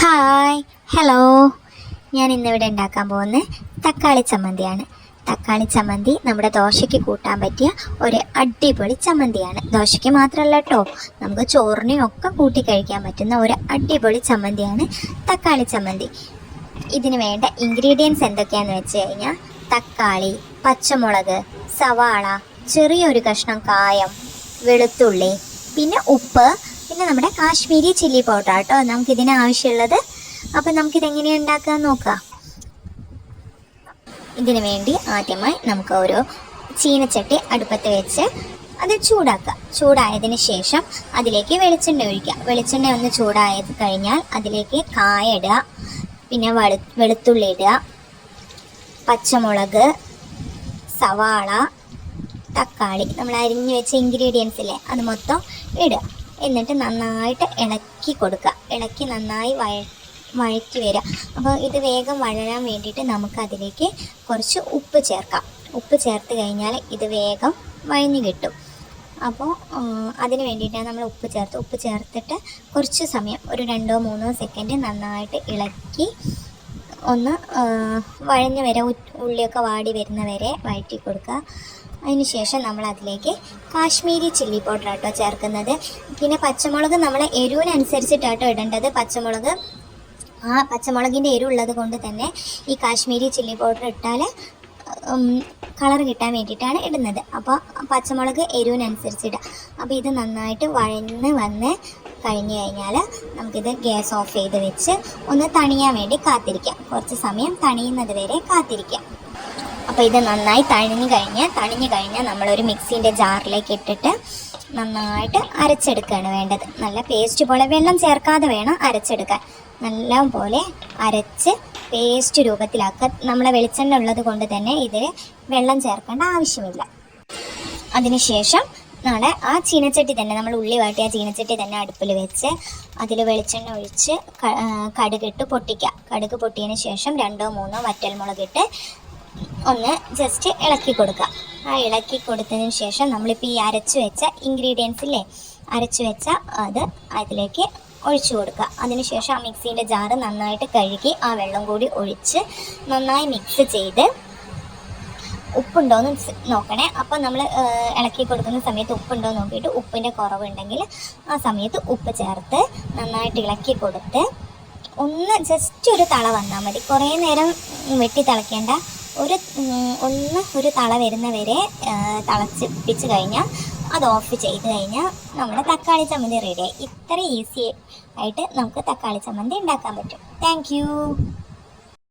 Hi hello. ഞാൻ ഇന്നിവിടെ ഉണ്ടാക്കാൻ പോകുന്നത് തക്കാളി ചമ്മന്തിയാണ്. തക്കാളി ചമ്മന്തി നമ്മുടെ ദോശയ്ക്ക് കൂട്ടാൻ പറ്റിയ ഒരു അടിപൊളി ചമ്മന്തിയാണ്. ദോശയ്ക്ക് മാത്രമല്ല കേട്ടോ, നമുക്ക് ചോറിനെയും ഒക്കെ കൂട്ടി കഴിക്കാൻ പറ്റുന്ന ഒരു അടിപൊളി ചമ്മന്തിയാണ് തക്കാളി ചമ്മന്തി. ഇതിന് വേണ്ട ഇൻഗ്രീഡിയൻസ് എന്തൊക്കെയാണെന്ന് വെച്ച് കഴിഞ്ഞാൽ തക്കാളി, പച്ചമുളക്, സവാള, ചെറിയൊരു കഷ്ണം കായം, വെളുത്തുള്ളി, പിന്നെ ഉപ്പ്, പിന്നെ നമ്മുടെ കാശ്മീരി ചില്ലി പൗഡർ കേട്ടോ നമുക്കിതിന് ആവശ്യമുള്ളത്. അപ്പം നമുക്കിതെങ്ങനെയാണ് ഉണ്ടാക്കാൻ നോക്കാം. ഇതിനു വേണ്ടി ആദ്യമായി നമുക്ക് ഒരു ചീനച്ചട്ടി അടുപ്പത്ത് വെച്ച് അത് ചൂടാക്കുക. ചൂടായതിന് ശേഷം അതിലേക്ക് വെളിച്ചെണ്ണ ഒഴിക്കുക. വെളിച്ചെണ്ണ ഒന്ന് ചൂടായത് കഴിഞ്ഞാൽ അതിലേക്ക് കായ ഇടുക, പിന്നെ വെളുത്തുള്ളി ഇടുക, പച്ചമുളക്, സവാള, തക്കാളി, നമ്മൾ അരിഞ്ഞു വെച്ച ഇൻഗ്രീഡിയൻസ് ഇല്ലേ അത് മൊത്തം ഇടുക. എന്നിട്ട് നന്നായിട്ട് ഇളക്കി കൊടുക്കുക. ഇളക്കി നന്നായി വഴറ്റി വരിക. അപ്പോൾ ഇത് വേഗം വഴരാൻ വേണ്ടിയിട്ട് നമുക്കതിലേക്ക് കുറച്ച് ഉപ്പ് ചേർക്കാം. ഉപ്പ് ചേർത്ത് കഴിഞ്ഞാൽ ഇത് വേഗം വഴഞ്ഞു കിട്ടും. അപ്പോൾ അതിന് വേണ്ടിയിട്ടാണ് നമ്മൾ ഉപ്പ് ചേർത്തിട്ട് കുറച്ച് സമയം, ഒരു 2-3 സെക്കൻഡ് നന്നായിട്ട് ഇളക്കി ഒന്ന് വഴഞ്ഞ് വരെ, ഉള്ളിയൊക്കെ വാടി വരുന്ന വരെ വഴറ്റി കൊടുക്കുക. അതിന് ശേഷം നമ്മൾ അതിലേക്ക് കാശ്മീരി ചില്ലി പൗഡർ ആട്ടോ ചേർക്കുന്നത്. പിന്നെ പച്ചമുളക് നമ്മൾ എരിവിനനുസരിച്ചിട്ടാട്ടോ ഇടേണ്ടത്. പച്ചമുളകിൻ്റെ എരിവുള്ളത് കൊണ്ട് തന്നെ ഈ കാശ്മീരി ചില്ലി പൗഡർ ഇട്ടാൽ കളർ കിട്ടാൻ വേണ്ടിയിട്ടാണ് ഇടുന്നത്. അപ്പോൾ പച്ചമുളക് എരിവിനനുസരിച്ചിടുക. അപ്പോൾ ഇത് നന്നായിട്ട് വഴന്ന് വന്ന് കഴിഞ്ഞ് കഴിഞ്ഞാൽ നമുക്കിത് ഗ്യാസ് ഓഫ് ചെയ്ത് വെച്ച് ഒന്ന് തണിയാൻ വേണ്ടി കാത്തിരിക്കാം. കുറച്ച് സമയം തണിയുന്നത് വരെ കാത്തിരിക്കാം. അപ്പോൾ ഇത് നന്നായി തണിഞ്ഞു കഴിഞ്ഞാൽ നമ്മളൊരു മിക്സീൻ്റെ ജാറിലേക്ക് ഇട്ടിട്ട് നന്നായിട്ട് അരച്ചെടുക്കുകയാണ് വേണ്ടത്. നല്ല പേസ്റ്റ് പോലെ, വെള്ളം ചേർക്കാതെ വേണം അരച്ചെടുക്കാൻ. നല്ല പോലെ അരച്ച് പേസ്റ്റ് രൂപത്തിലാക്കുക. നമ്മളെ വെളിച്ചെണ്ണ ഉള്ളത് കൊണ്ട് തന്നെ ഇതിൽ വെള്ളം ചേർക്കേണ്ട ആവശ്യമില്ല. അതിനുശേഷം നാളെ ആ ചീനച്ചട്ടി തന്നെ, നമ്മൾ ഉള്ളി വാട്ടിയ ചീനച്ചട്ടി തന്നെ അടുപ്പിൽ വെച്ച് അതിൽ വെളിച്ചെണ്ണ ഒഴിച്ച് കടുകിട്ട് പൊട്ടിക്കുക. കടുക് പൊട്ടിയതിന് ശേഷം 2-3 വറ്റൽമുളകിട്ട് ഒന്ന് ജസ്റ്റ് ഇളക്കി കൊടുക്കുക. ആ ഇളക്കി കൊടുത്തതിന് ശേഷം നമ്മളിപ്പോൾ ഈ അരച്ച് വെച്ച ഇൻഗ്രീഡിയൻസ് ഇല്ലേ, അരച്ച് വെച്ച അത് അതിലേക്ക് ഒഴിച്ചു കൊടുക്കുക. അതിനുശേഷം ആ മിക്സീൻ്റെ ജാറ് നന്നായിട്ട് കഴുകി ആ വെള്ളം കൂടി ഒഴിച്ച് നന്നായി മിക്സ് ചെയ്ത് ഉപ്പുണ്ടോയെന്ന് നോക്കണേ. അപ്പോൾ നമ്മൾ ഇളക്കി കൊടുക്കുന്ന സമയത്ത് ഉപ്പുണ്ടോ നോക്കിയിട്ട് ഉപ്പിൻ്റെ കുറവുണ്ടെങ്കിൽ ആ സമയത്ത് ഉപ്പ് ചേർത്ത് നന്നായിട്ട് ഇളക്കി കൊടുത്ത് ഒന്ന് ജസ്റ്റ് ഒരു തള വന്നാൽ മതി. കുറേ നേരം വെട്ടി തിളയ്ക്കേണ്ട. ഒരു തള വരുന്നവരെ തിളപ്പിച്ച് കഴിഞ്ഞാൽ അത് ഓഫ് ചെയ്ത് കഴിഞ്ഞാൽ നമ്മുടെ തക്കാളി ചമ്മന്തി റെഡിയായി. ഇത്ര ഈസി ആയിട്ട് നമുക്ക് തക്കാളി ചമ്മന്തി ഉണ്ടാക്കാൻ പറ്റും. താങ്ക്